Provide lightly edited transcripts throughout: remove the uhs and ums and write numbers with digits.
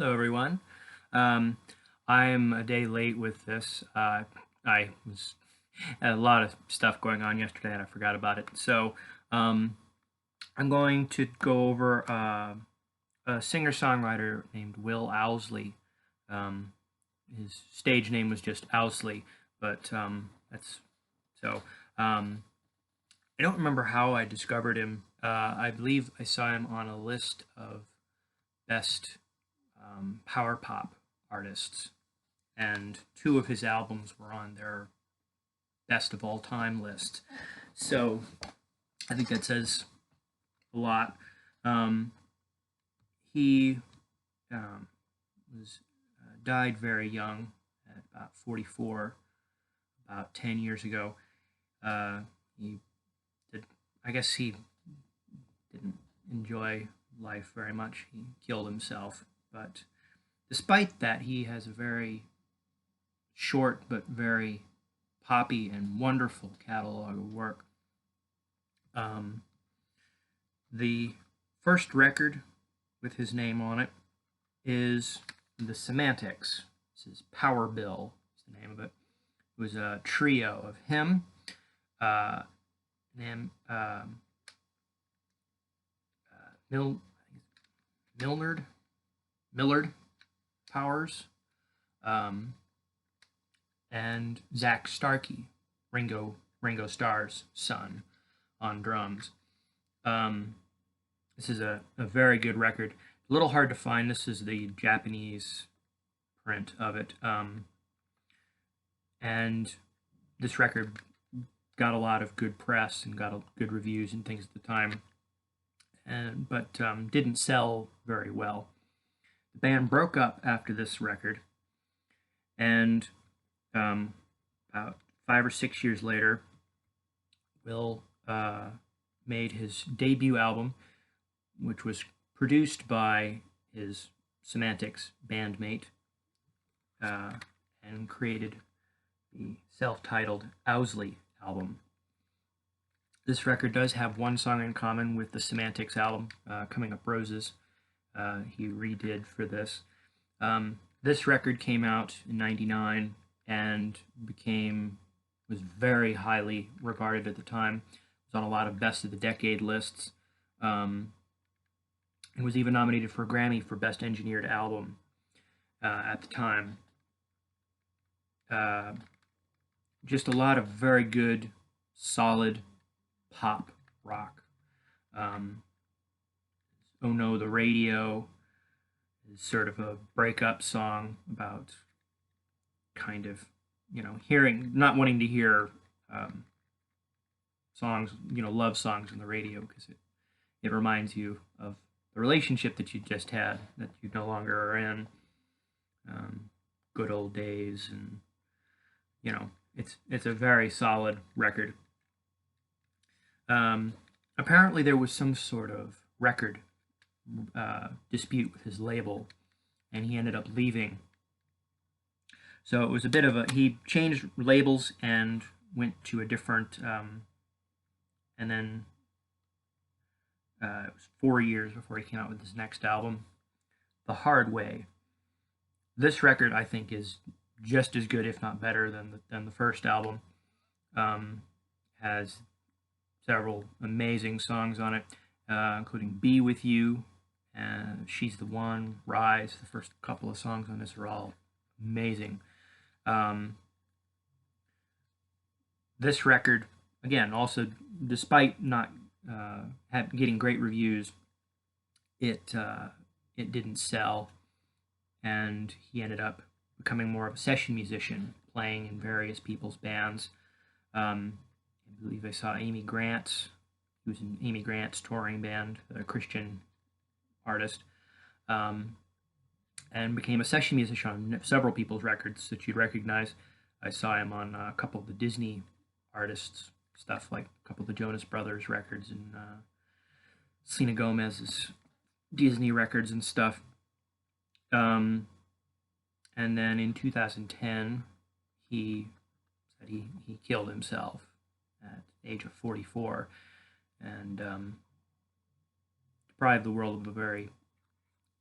Hello, everyone. Um, I'm a day late with this. I was had a lot of stuff going on yesterday, and I forgot about it. So um, I'm going to go over a singer-songwriter named Will Owsley. Um, his stage name was just Owsley, but that's so. Um, I don't remember how I discovered him. I believe I saw him on a list of best power pop artists, and two of his albums were on their best of all time list. So I think that says a lot. Um, he was died very young at about 44, about 10 years ago. He did, I guess he didn't enjoy life very much. He killed himself, but despite that, he has a very short but very poppy and wonderful catalog of work. Um, the first record with his name on it is The Semantics. This is Power Bill, is the name of it. It was a trio of him, uh, named Mil- Milnard, Millard Powers, um, and Zach Starkey, Ringo Starr's son, on drums. Um, this is a very good record. A little hard to find. This is the Japanese print of it, and this record got a lot of good press and got good reviews and things at the time, but didn't sell very well. The band broke up after this record, and about 5 or 6 years later, Will made his debut album, which was produced by his Semantics bandmate, and created the self-titled Owsley album. This record does have one song in common with the Semantics album, Coming Up Roses. He redid for this. This record came out in '99 and was very highly regarded at the time. It was on a lot of best of the decade lists. It was even nominated for a Grammy for Best Engineered Album at the time. Just a lot of very good, solid pop rock. Oh No, the Radio is sort of a breakup song about kind of, not wanting to hear songs, love songs on the radio, because it reminds you of the relationship that you just had, that you no longer are in. Good old days, and it's a very solid record. Apparently, there was some sort of record dispute with his label, and he ended up leaving. So it was a bit of he changed labels and went to a different, and then it was 4 years before he came out with his next album, The Hard Way. This record, I think, is just as good, if not better, than the first album. Has several amazing songs on it, including Be With You, She's the One, Rise. The first couple of songs on this are all amazing. This record, again, also, despite not getting great reviews, it didn't sell, and he ended up becoming more of a session musician, playing in various people's bands. I believe I saw Amy Grant's. He was in Amy Grant's touring band, a Christian artist, and became a session musician on several people's records that you'd recognize. I saw him on a couple of the Disney artists' stuff, like a couple of the Jonas Brothers records and Selena Gomez's Disney records and stuff. And then in 2010, he said he killed himself at the age of 44, and deprived the world of a very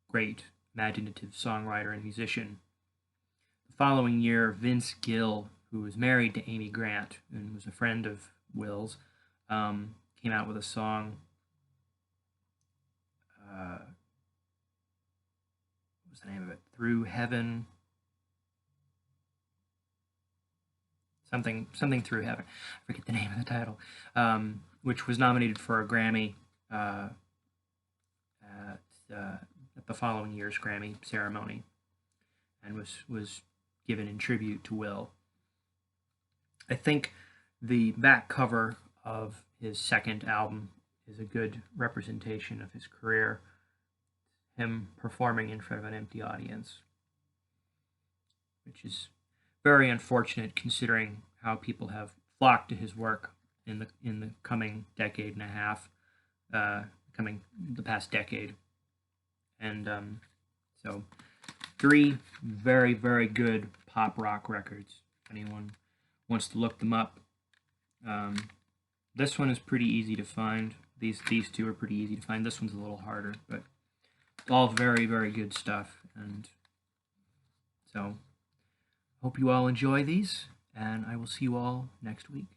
great imaginative songwriter and musician. The following year, Vince Gill, who was married to Amy Grant and was a friend of Will's, came out with a song. What was the name of it? Through Heaven. Something Through Heaven. I forget the name of the title. Which was nominated for a Grammy at the following year's Grammy ceremony, and was given in tribute to Will. I think the back cover of his second album is a good representation of his career. Him performing in front of an empty audience, which is very unfortunate considering how people have flocked to his work in the coming decade and a half, the past decade, and so 3 very, very good pop rock records. If anyone wants to look them up, this one is pretty easy to find. These 2 are pretty easy to find. This one's a little harder, but all very, very good stuff. And so, hope you all enjoy these, and I will see you all next week.